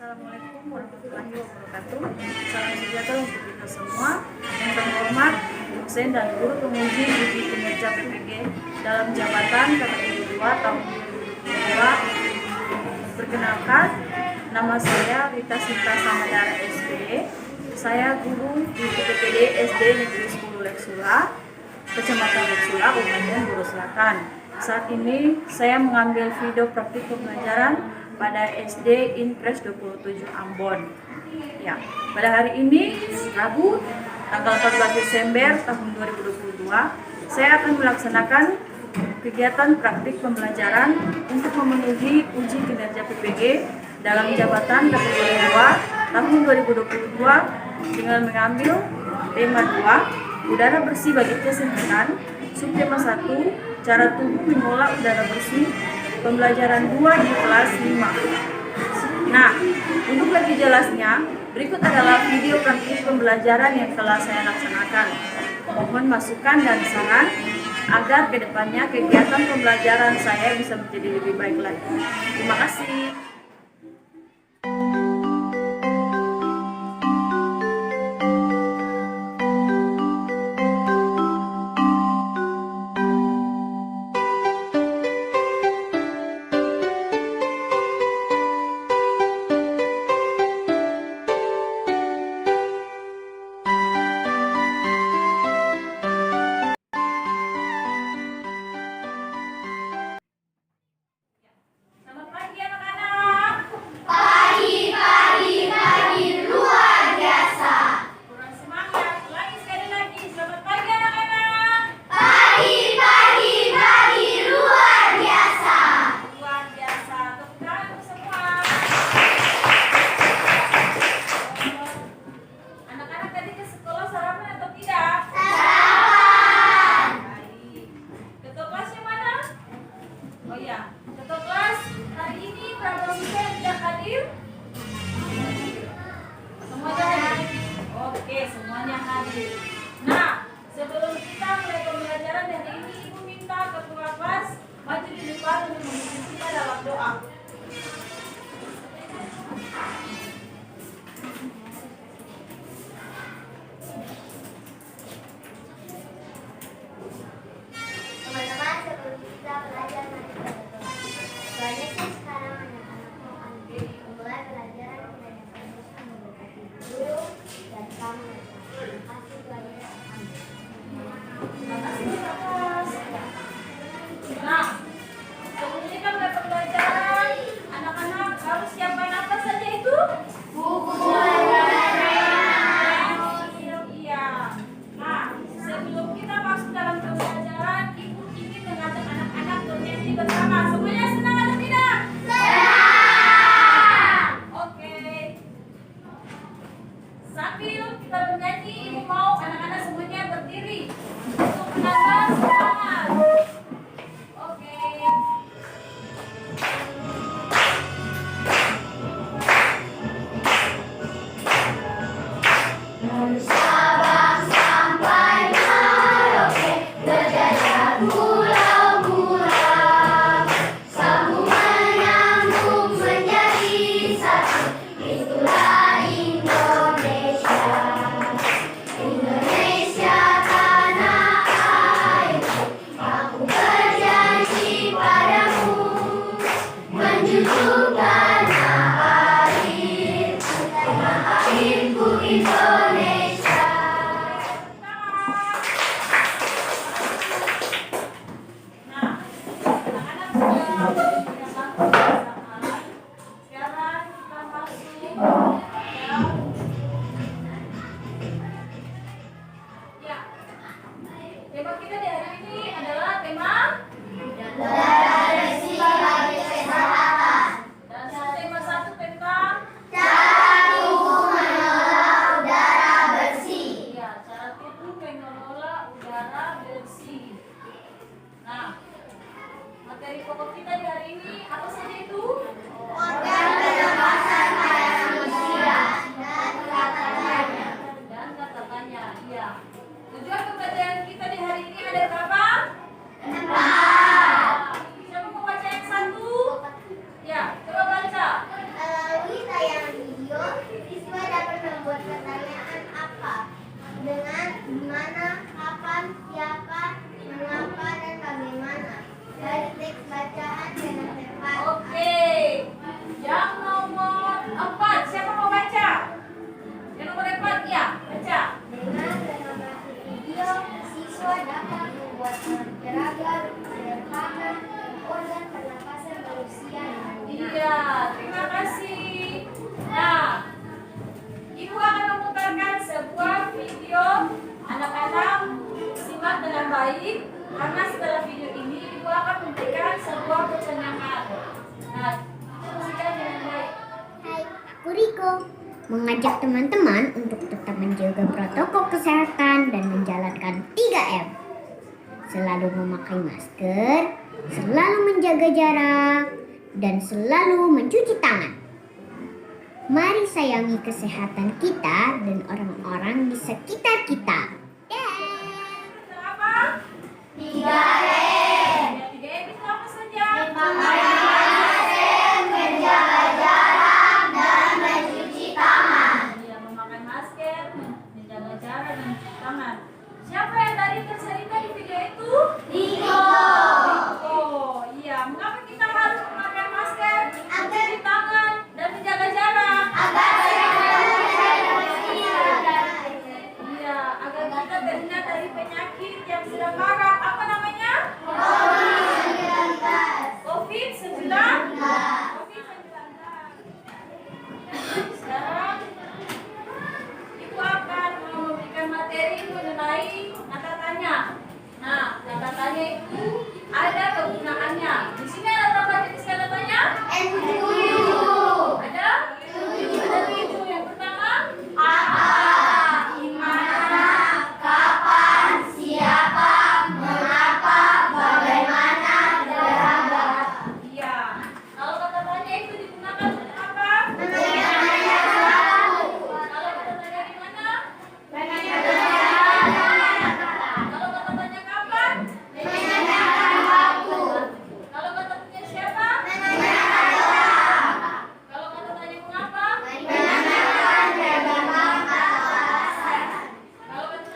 Assalamualaikum warahmatullahi wabarakatuh. Salam sejahtera untuk kita semua. Yang terhormat, dosen dan guru penguji uji kinerja PPG dalam jabatan KPU 2 tahun 2022. Perkenalkan, nama saya Rita Sinta Samadara SPD. Saya guru di PPD SD Negeri 10 Leksula, Kecamatan Leksula, Kabupaten Buru Selatan. Saat ini saya mengambil video praktik pembelajaran pada SD Inpres 27 Ambon. Ya, pada hari ini Rabu tanggal 14 Desember tahun 2022, saya akan melaksanakan kegiatan praktik pembelajaran untuk memenuhi uji kinerja PPG dalam jabatan KPU 2 tahun 2022 dengan mengambil tema 2, udara bersih bagi kesehatan, subtema 1, cara tubuh mengolah udara bersih, pembelajaran 2 di kelas 5. Nah, untuk lebih jelasnya, berikut adalah video praktik pembelajaran yang telah saya laksanakan. Mohon masukan dan saran agar kedepannya kegiatan pembelajaran saya bisa menjadi lebih baik lagi. Terima kasih. Ketua kelas hari ini berapa siswa yang tidak hadir? Semuanya hadir? Oke, semuanya hadir. Nah, sebelum kita mulai pembelajaran hari ini, Ibu minta ketua kelas maju di depan untuk memimpin kita dalam doa. Teman-teman, sebelum kita belajar banyak sih sekarang anak-anak mau mulai belajar banyak harus mendekati guru dan kamu. Terima kasih banyak. Terima kasih kelas. Nah, sebelum kita mulai pembelajaran, anak-anak harus siapkan apa saja itu? Buku. Iya. Nah, sebelum kita masuk dalam pembelajaran, Ibu ingin mengajak anak-anak bernyanyi bersama. Semuanya senang atau tidak? Senang. Oke. Sambil kita bernyanyi, Ibu mau anak-anak semuanya berdiri untuk menambah semangat. Oke. Sabang sampai Merauke, berjaya pulau-pulau, sambungan nyambung menjadi satu. Itulah Indonesia, Indonesia tanah airku. Aku berjanji padamu, menjunjung tanah airku, tanah airku Indonesia. Nah, anak-anak sudah mendengarkan perkataan. Sekarang kita masuk ya. Ya. Tema kita di hari ini adalah tema Udara bersih bagi kesehatan. dan tema 1 tentang Cara tubuh mengelola udara bersih. ya, cara tubuh mengelola udara bersih. Nah, materi pokok kita di hari ini apa saja itu? Organ pernapasan pada manusia. Riko mengajak teman-teman untuk tetap menjaga protokol kesehatan dan menjalankan 3M. Selalu memakai masker, selalu menjaga jarak, dan selalu mencuci tangan. Mari sayangi kesehatan kita dan orang-orang di sekitar kita. Apa? 3M. 3M itu apa saja? Memakai masker, menjaga jarak, dan mencuci tangan. Iya, memakai masker, menjaga jarak dan mencuci tangan. Siapa yang tadi tercerita di video itu? Riko. Oh, iya. Mengapa kita harus memakai masker, mencuci tangan, dan menjaga jarak? Agar Iya, agar kita terhindar dari penyakit yang sedang marak. Apa namanya? COVID-19. Sekarang Ibu akan memberikan materi mengenai kata tanya. Nah, kata tanya itu ada kegunaannya. Di sini ada berapa jenis kata tanya? Ada? Ada 7. Yang pertama, apa? Di mana? kapan, siapa, mengapa, bagaimana, berapa. Iya. Kalau kata tanya itu digunakan untuk apa? Kalau kata tanya di mana? Kalau kata tanya kapan? Kalau kata tanya siapa? Kalau kata tanya mengapa? Kalau kata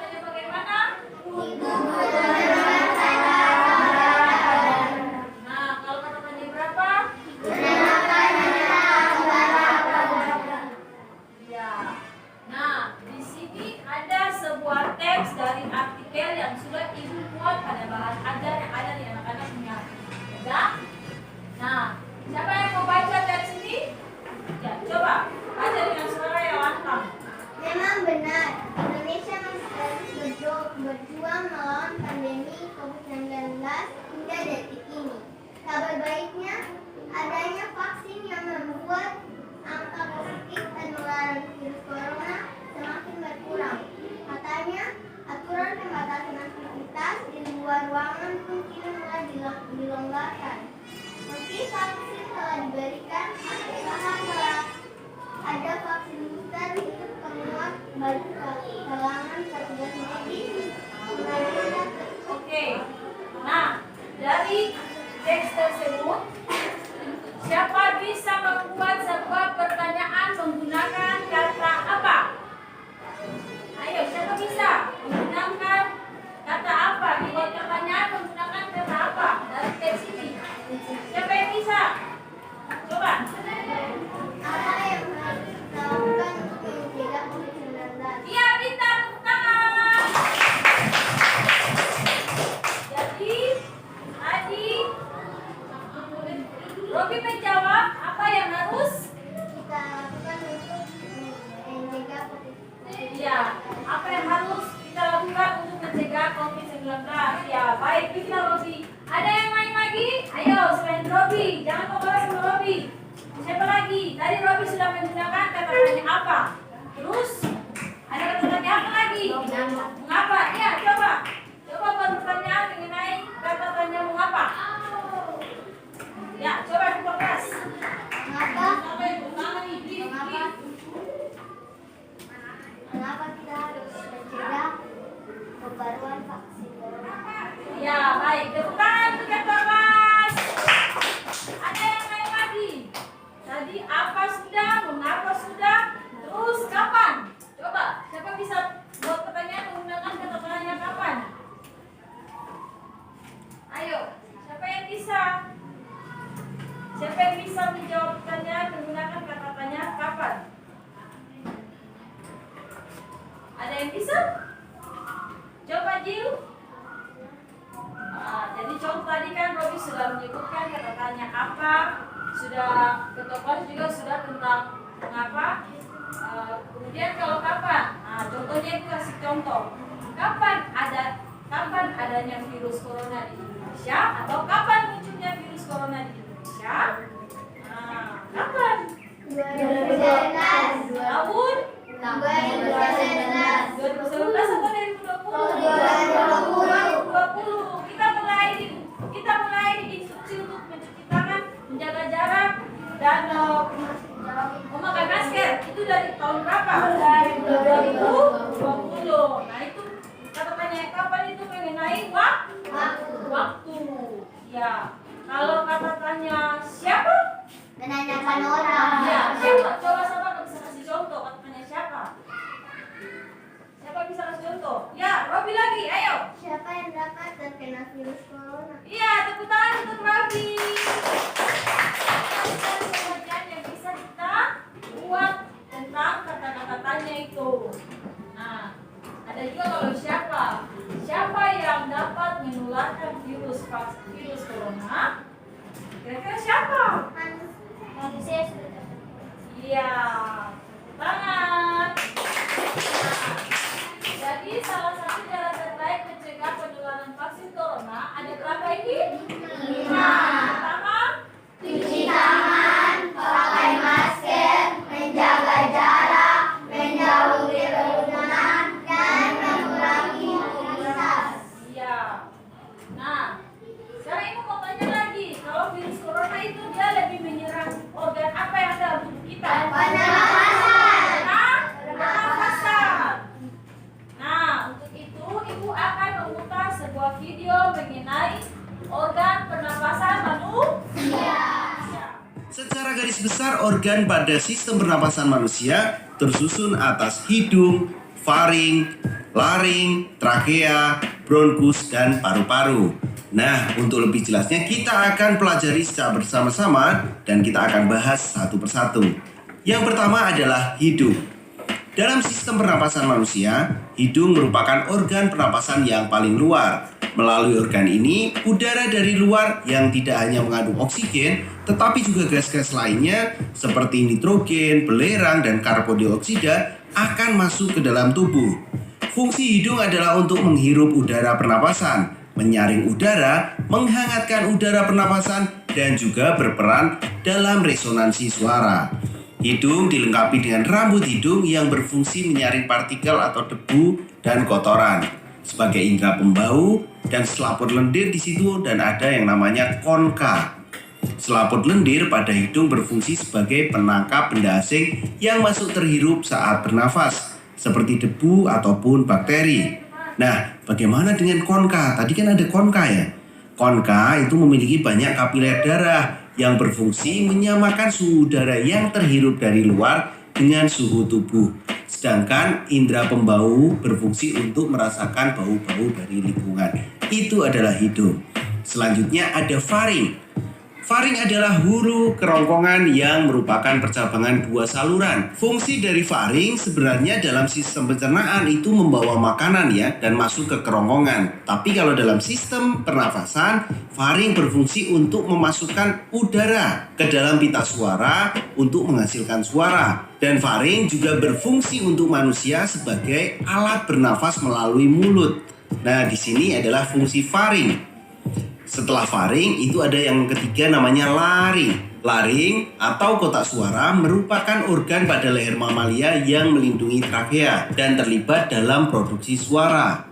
tanya bagaimana? Nah, kalau kata tanya berapa? Ya. Nah, di sini ada sebuah teks dari artikel yang sudah Ibu buat pada bahan ajar yang ada di anak-anak punya. Ya? Nah, siapa yang mau baca dari sini? Ya, coba baca dengan suara yang lantang. Memang benar, Indonesia masih terus berjuang melawan pandemi COVID-19 hingga detik ini. Kabar baiknya, adanya vaksin yang membuat angka positif dan melarang virus corona semakin berkurang. Katanya, aturan pembatasan aktivitas di luar ruangan pun kini mulai dilonggarkan. Meski vaksin telah diberikan, apakah telah ada vaksin booster itu penguat bagi kalangan petugas medis. Oke. Nah, dari teks tersebut, siapa bisa membuat sebuah pertanyaan menggunakan kata apa? Ayo, siapa bisa menggunakan kata apa? Dibuat pertanyaan menggunakan kata apa dari teks ini? Siapa yang bisa? Coba. Apa yang harus dilakukan untuk mencegah COVID-19? Iya, bintang tepuk tangan. Jadi, tadi Robi menjawab apa yang harus? Kita lakukan untuk mencegah COVID-19. Iya, apa yang harus kita lakukan untuk mencegah COVID-19? Ya, baik, bisa Robi. Ada yang lain lagi? Ayo, selain Robi, jangan fokus sama Robi. Siapa lagi? Tadi Robi sudah menggunakan kata tanya apa? Terus ada kata tanya apa lagi? Mengapa? Ya, coba. Coba buat pertanyaan mengenai kata tanya mengapa. Ya, coba fokus. Mengapa? Mengapa kita harus mencegah pembaruan vaksin corona? Ya, baik. Tepuk tangan untuk yang Thomas. Ada yang lain lagi? Tadi apa sudah, mengapa sudah, terus kapan? Coba, siapa bisa buat pertanyaan menggunakan kata tanya kapan? Ayo, siapa yang bisa? Siapa yang bisa menjawab pertanyaan menggunakan kata tanya kapan? Ada yang bisa? Coba Jill. Jadi contoh tadi kan Robi sudah menyebutkan kata tanya apa, sudah ketok juga sudah tentang mengapa. Kemudian kalau kapan? Nah, contohnya itu kasih contoh. Kapan adanya virus corona di Indonesia atau kapan munculnya virus corona di Indonesia? Nah, kapan? 2019. Pertama, Cuci tangan, pakai masker, menjaga jarak, menjauhi kerumunan, dan mengurangi mobilitas. iya. Nah, sekarang ibu mau tanya lagi, kalau virus corona itu dia lebih menyerang organ apa yang ada di tubuh kita? Pernapasan. Nah, pernapasan. Nah, untuk itu ibu akan memutar sebuah video mengenai organ pernapasan manusia. Secara garis besar, organ pada sistem pernapasan manusia tersusun atas hidung, faring, laring, trakea, bronkus, dan paru-paru. Nah, untuk lebih jelasnya kita akan pelajari secara bersama-sama dan kita akan bahas satu persatu. Yang pertama adalah hidung. Dalam sistem pernapasan manusia, hidung merupakan organ pernapasan yang paling luar. Melalui organ ini, udara dari luar yang tidak hanya mengandung oksigen, tetapi juga gas-gas lainnya seperti nitrogen, belerang, dan karbon dioksida akan masuk ke dalam tubuh. Fungsi hidung adalah untuk menghirup udara pernapasan, menyaring udara, menghangatkan udara pernapasan, dan juga berperan dalam resonansi suara. Hidung dilengkapi dengan rambut hidung yang berfungsi menyaring partikel atau debu dan kotoran sebagai indera pembau, dan selaput lendir di situ, dan ada yang namanya konka. Selaput lendir pada hidung berfungsi sebagai penangkap benda asing yang masuk terhirup saat bernafas, seperti debu ataupun bakteri. Nah, bagaimana dengan konka? Tadi kan ada konka ya. Konka itu memiliki banyak kapiler darah yang berfungsi menyamakan suhu udara yang terhirup dari luar dengan suhu tubuh. Sedangkan indera pembau berfungsi untuk merasakan bau-bau dari lingkungan. Itu adalah hidung. Selanjutnya ada faring. Faring adalah hulu kerongkongan yang merupakan percabangan dua saluran. Fungsi dari faring sebenarnya dalam sistem pencernaan itu membawa makanan ya dan masuk ke kerongkongan. Tapi kalau dalam sistem pernafasan, faring berfungsi untuk memasukkan udara ke dalam pita suara untuk menghasilkan suara. Dan faring juga berfungsi untuk manusia sebagai alat bernafas melalui mulut. Nah, di sini adalah fungsi faring. Setelah faring itu ada yang ketiga namanya laring. Laring atau kotak suara merupakan organ pada leher mamalia yang melindungi trakea dan terlibat dalam produksi suara.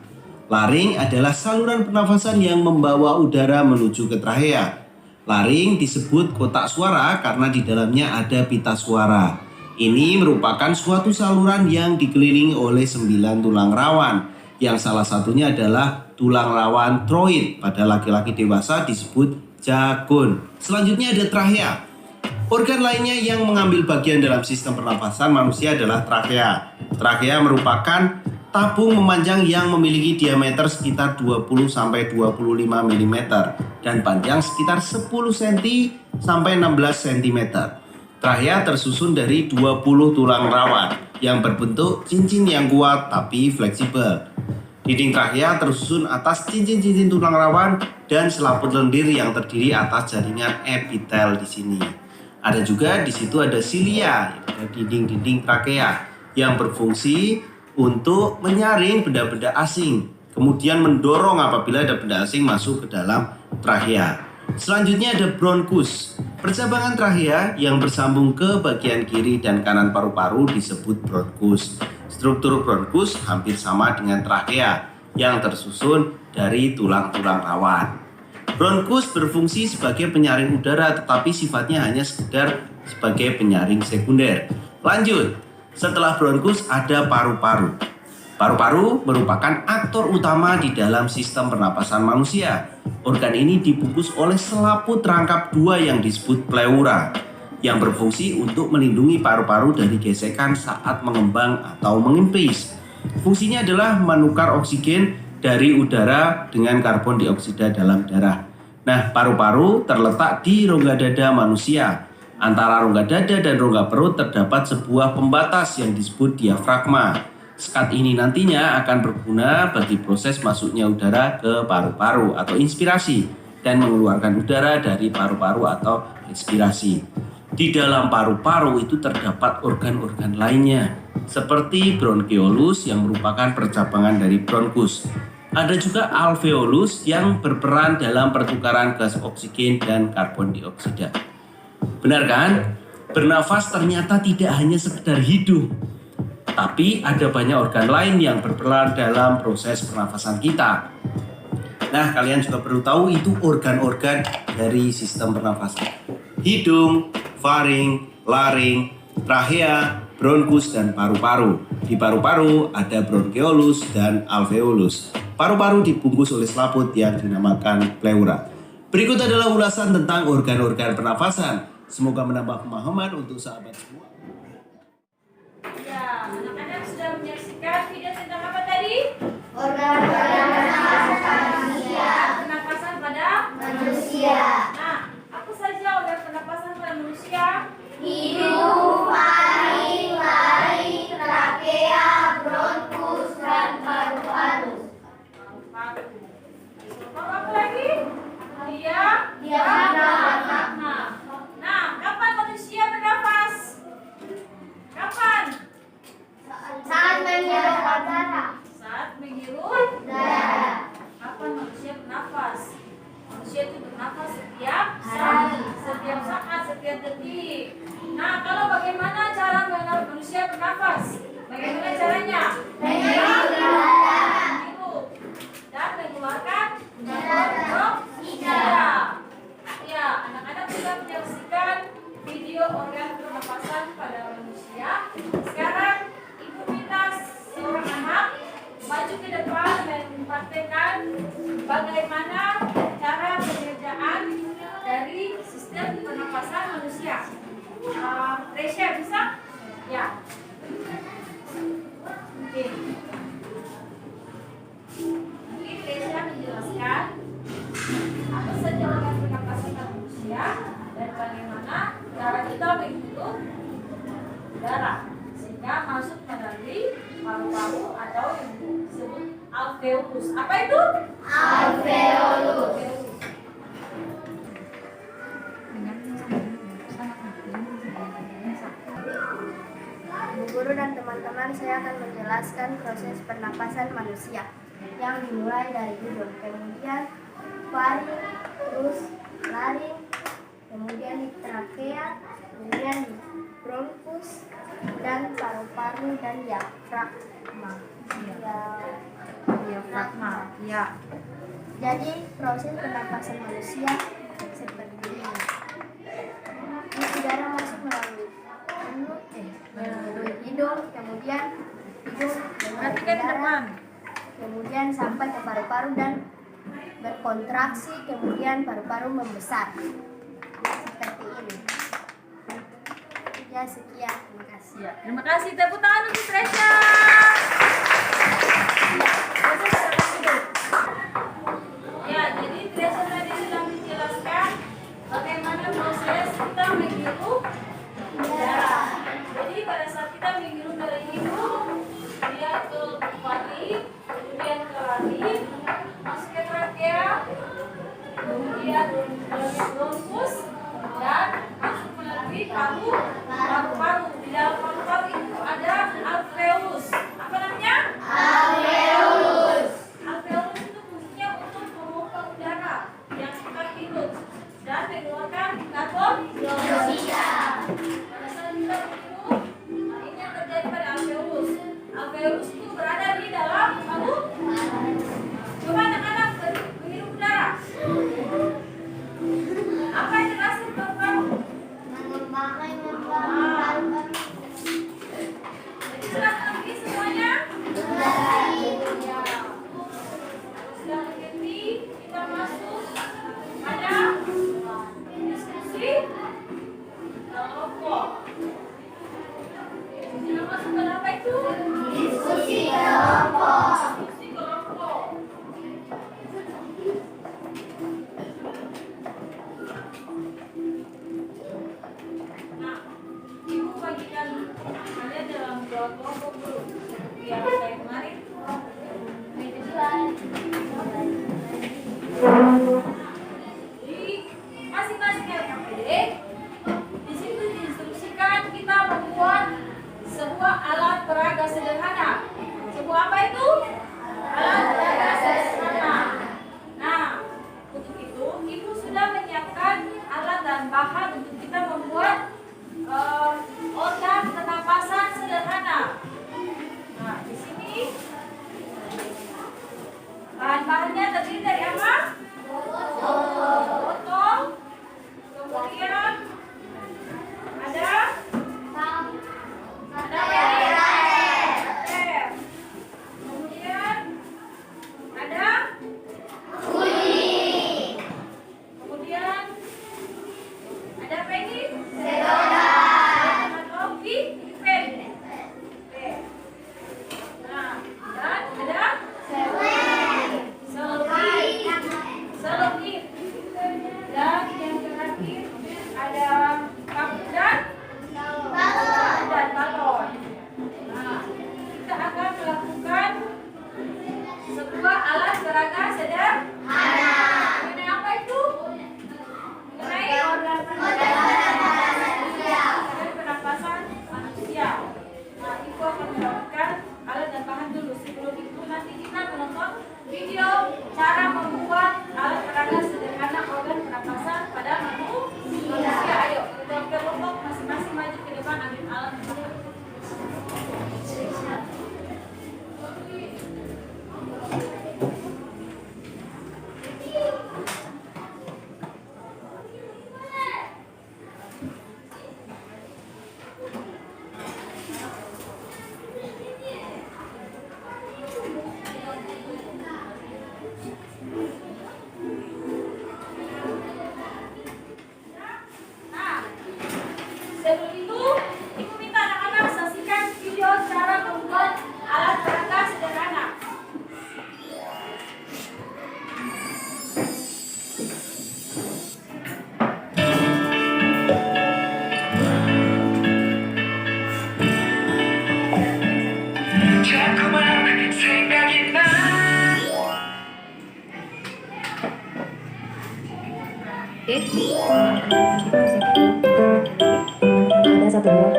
Laring adalah saluran pernafasan yang membawa udara menuju ke trakea. Laring disebut kotak suara karena di dalamnya ada pita suara. Ini merupakan suatu saluran yang dikelilingi oleh 9 tulang rawan, yang salah satunya adalah tulang rawan troid. Pada laki-laki dewasa disebut jagun. Selanjutnya ada trakea. Organ lainnya yang mengambil bagian dalam sistem pernapasan manusia adalah trakea. Trakea merupakan tabung memanjang yang memiliki diameter sekitar 20-25 mm dan panjang sekitar 10 cm sampai 16 cm. Trakea tersusun dari 20 tulang rawan yang berbentuk cincin yang kuat tapi fleksibel. Dinding trakea tersusun atas cincin-cincin tulang rawan dan selaput lendir yang terdiri atas jaringan epitel di sini. Ada juga di situ ada silia, dinding-dinding trakea yang berfungsi untuk menyaring benda-benda asing, kemudian mendorong apabila ada benda asing masuk ke dalam trakea. Selanjutnya ada bronkus. Percabangan trakea yang bersambung ke bagian kiri dan kanan paru-paru disebut bronkus. Struktur bronkus hampir sama dengan trakea yang tersusun dari tulang-tulang rawan. Bronkus berfungsi sebagai penyaring udara tetapi sifatnya hanya sekedar sebagai penyaring sekunder. Lanjut, setelah bronkus ada paru-paru. Paru-paru merupakan aktor utama di dalam sistem pernapasan manusia. Organ ini dibungkus oleh selaput rangkap dua yang disebut pleura, yang berfungsi untuk melindungi paru-paru dari gesekan saat mengembang atau mengempis. Fungsinya adalah menukar oksigen dari udara dengan karbon dioksida dalam darah. Nah, paru-paru terletak di rongga dada manusia. Antara rongga dada dan rongga perut terdapat sebuah pembatas yang disebut diafragma. Sekat ini nantinya akan berguna bagi proses masuknya udara ke paru-paru atau inspirasi dan mengeluarkan udara dari paru-paru atau ekspirasi. Di dalam paru-paru itu terdapat organ-organ lainnya seperti bronkeolus yang merupakan percabangan dari bronkus. Ada juga alveolus yang berperan dalam pertukaran gas oksigen dan karbon dioksida. Benar kan? Bernafas ternyata tidak hanya sekedar hidup, tapi ada banyak organ lain yang berperan dalam proses pernafasan kita. Nah, kalian juga perlu tahu itu organ-organ dari sistem pernafasan. Hidung, faring, laring, trachea, bronkus, dan paru-paru. Di paru-paru ada bronkeolus dan alveolus. Paru-paru dibungkus oleh selaput yang dinamakan pleura. Berikut adalah ulasan tentang organ-organ pernafasan. Semoga menambah pemahaman untuk sahabat semua. Ya, anak-anak sudah menyaksikan video tentang apa tadi? Organ-organ Pernapasan pada manusia. Nah, apa saja organ pernapasan pada manusia? Hidung, faring, laring, trakea, bronkus, dan paru-paru. Paru. Apa lagi? Diafragma. Nah, kapan manusia bernafas? Kapan? Saat menghirup udara. Saat menghirup. Darah. Kapan manusia bernafas? Manusia itu bernafas setiap Hari. setiap saat, setiap detik. Nah, kalau bagaimana cara manusia bernafas? Bagaimana caranya? Menghirup udara. Menghirup dan mengeluarkan Udara. karbon Tidak. dioksida. Ya, anak-anak sudah menyaksikan video organ pernapasan pada manusia. Sekarang ibu minta seorang anak maju ke depan dan mempraktekkan bagaimana cara pengerjaan dari sistem pernapasan manusia. Resya bisa? Ya. Oke. Mungkin Resya menjelaskan apa saja organ pernapasan manusia dan bagaimana cara kita menghirup udara sehingga masuk melalui paru-paru atau yang disebut alveolus. Apa itu? Alveolus. Bu guru dan teman-teman, saya akan menjelaskan proses pernapasan manusia yang dimulai dari hidung, kemudian faring, terus laring, kemudian di trakea, kemudian di bronkus, dan paru-paru dan diafragma. Diafragma. Ya. Jadi proses pernapasan manusia seperti ini. Udara masuk melalui mulut, melalui hidung, kemudian hidung Perhatikan di depan. kemudian sampai ke paru-paru dan berkontraksi, kemudian paru-paru membesar. Seperti ini. Ya, sekian. Terima kasih. Ya, terima kasih. Tepuk tangan untuk Resya. Ya, jadi Resya tadi sudah menjelaskan bagaimana proses kita menghirup udara. Jadi pada saat kita menghirup dari hidung, dia ke faring, kemudian ke laring, masuk ke trakea, kemudian melalui bronkus dan masuk melalui paru-paru. Di dalam paru-paru itu ada alveolus. Apa namanya? Alveolus. Alveolus itu fungsinya untuk memompa udara yang kita hirup dan mengeluarkan karbon dioksida. Pada saat kita menghirup, ini yang terjadi pada alveolus. Alveolus itu berada di dalam paru. Coba anak-anak menghirup udara. Apa yang terasa di paru-paru? Mengembangkan paru-paru. Jadi sudah mengerti semuanya? Ya. Sudah mengerti? Kita masuk pada diskusi kelompok. Kita masuk ke apa itu? Diskusi kelompok. Diskusi kelompok. Nah, ibu bagikan kalian dalam dua kelompok dulu. Biar kayak kemarin. Di masing-masing LKPD, di situ diinstruksikan kita membuat sebuah alat peraga sederhana. Sebuah apa itu? Alat peraga sederhana. Yang bahannya terdiri dari apa? Botol. Kemudian ada rem. Kemudian ada kemudian ada apa ini? Atau pen. Nah, dan ada selopin. Dan yang terakhir ada kapu dan balon. Nah, kita akan melakukan sebuah alat peraga sederhana. Mengenai apa itu? Mengenai pernapasan manusia. Nah, Ibu akan melakukan alat dan bahan dulu. Sebelum itu nanti kita menonton video cara membuat alat peraga sederhana organ pernapasan pada manusia. Ayo, kita kelompok masing-masing maju ke depan ambil alat. Nah, sebelum itu, Ibu minta anak-anak saksikan video cara membuat alat peraga sederhana. 자꾸만 생각이 나. Oke, ada satu buah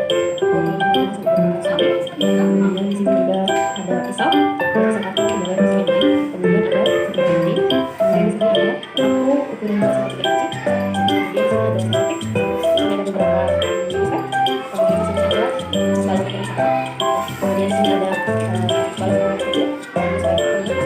kemudian di sini juga ada pisau, ada karton, kemudian di sini kemudian ada satu gunting, kemudian di sini ada paku ukuran besar kecil, kemudian di sini ada spanduk, kemudian ada beberapa pulpen, kemudian di sini ada balon yang besar, kemudian di sini ada balon yang kecil, kemudian di sini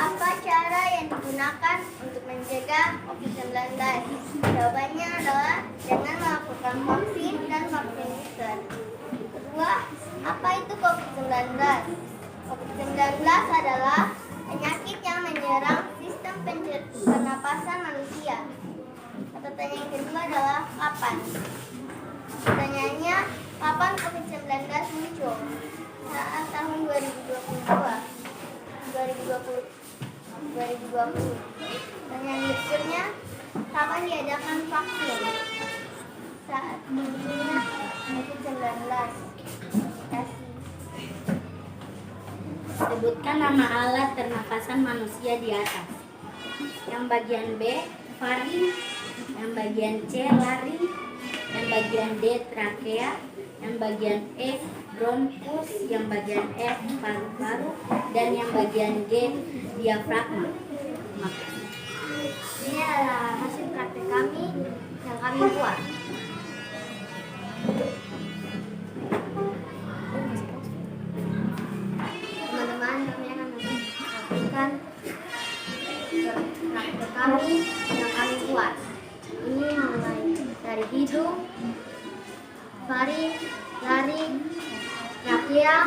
Apa cara yang digunakan untuk mencegah COVID-19? Jawabannya adalah dengan melakukan vaksin dan vaksin booster. Kedua, apa itu COVID-19? COVID-19 adalah penyakit yang menyerang sistem pernapasan manusia. Pertanyaan yang kedua adalah kapan? Pertanyaannya, kapan COVID-19 muncul? Saat tahun 2020. Pertanyaan berikutnya, kapan diadakan vaksin? Saat munculnya COVID-19. Sebutkan nama alat pernapasan manusia di atas. Yang bagian B, faring. Yang bagian C, laring. Yang bagian D, trakea. Yang bagian E, bronkus. Yang bagian F, paru-paru. Dan yang bagian G, diafragma. Makasih. Ini adalah hasil praktek kami yang kami buat. Teman-teman, kami akan menyampaikan praktek kami yang kami buat. Ini mulai dari hidung, faring, laring, trakea,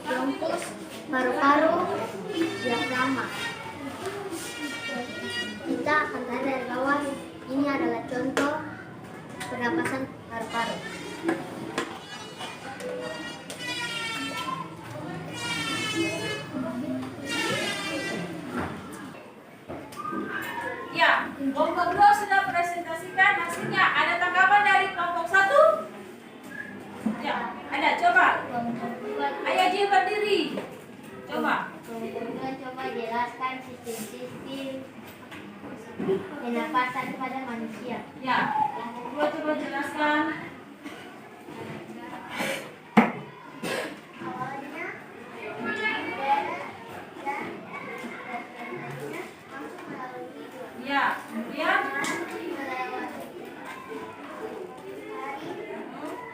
bronkus, paru-paru, diafragma. Kita akan tanya dari bawah. Ini adalah contoh pernapasan paru-paru. Ya, kelompok 2 sudah presentasikan hasilnya. Ada tanggapan dari kelompok 1? Ya, ada. Coba. Ayah Ji berdiri. Coba. Coba jelaskan sistem-sistem pernapasan pada manusia. Ya, kelompok 2 coba jelaskan. Awalnya udara dan pernapasannya masuk melalui hidung. Ya, kemudian Melewati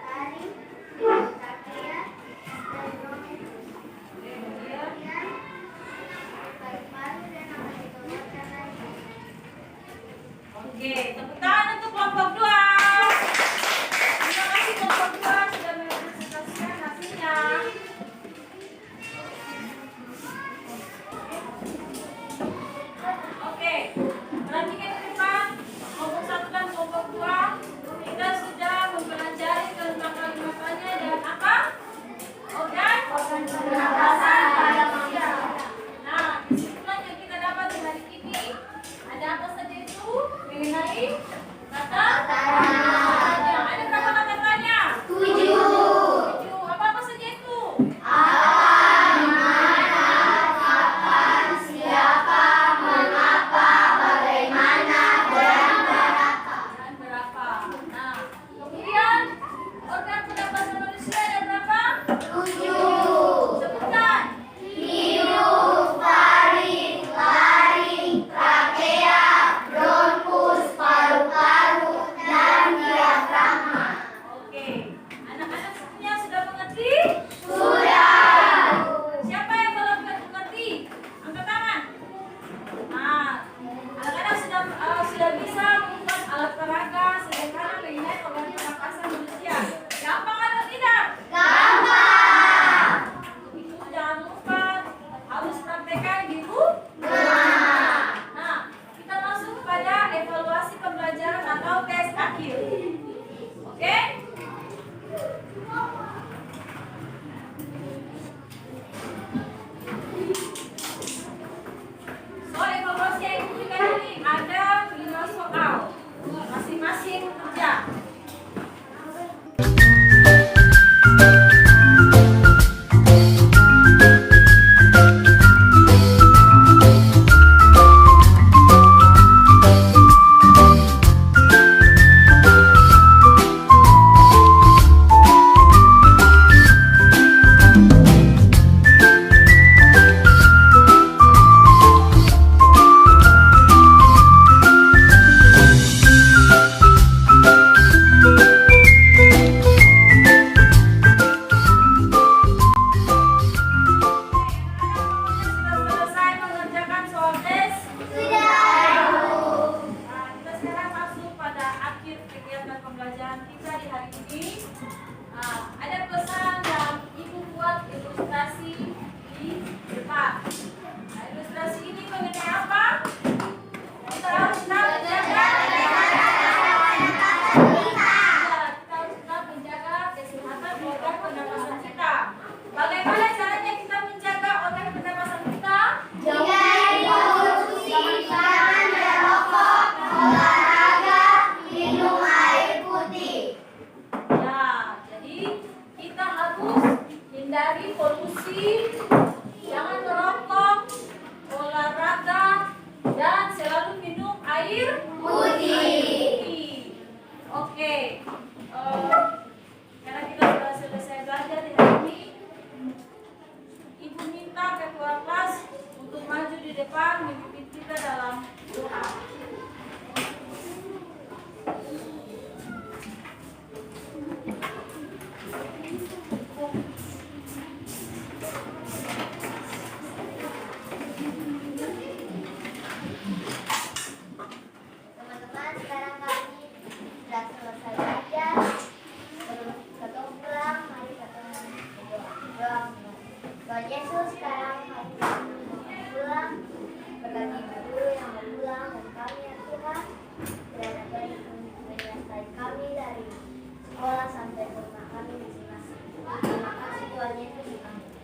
taring, trakea, dan bronkus. Kemudian paru-paru dan akan dikeluarkan lagi. oke, tepuk tangan untuk kelompok 2. Terima kasih kelompok 2 sudah mempresentasikan hasilnya. Oke, perhatikan ke depan. Kelompok 1 dan kelompok 2 kita sudah mempelajari tentang kalimatnya dan apa? Organ pernapasan pada manusia. Nah, kesimpulan yang kita dapat di hari ini ada apa saja itu mengenai depan memimpin kita dalam doa. Teman-teman, sekarang kami sudah selesai belajar. Satu pulang, mari kita berdoa. Tuhan Yesus, sekarang kami pulang. Berkati guru yang berulang dan kami yang Tuhan. Dan menyelesaikan kami dari sekolah sampai ke rumah kami masing-masing. Terima kasih Tuhan Yesus. Amin.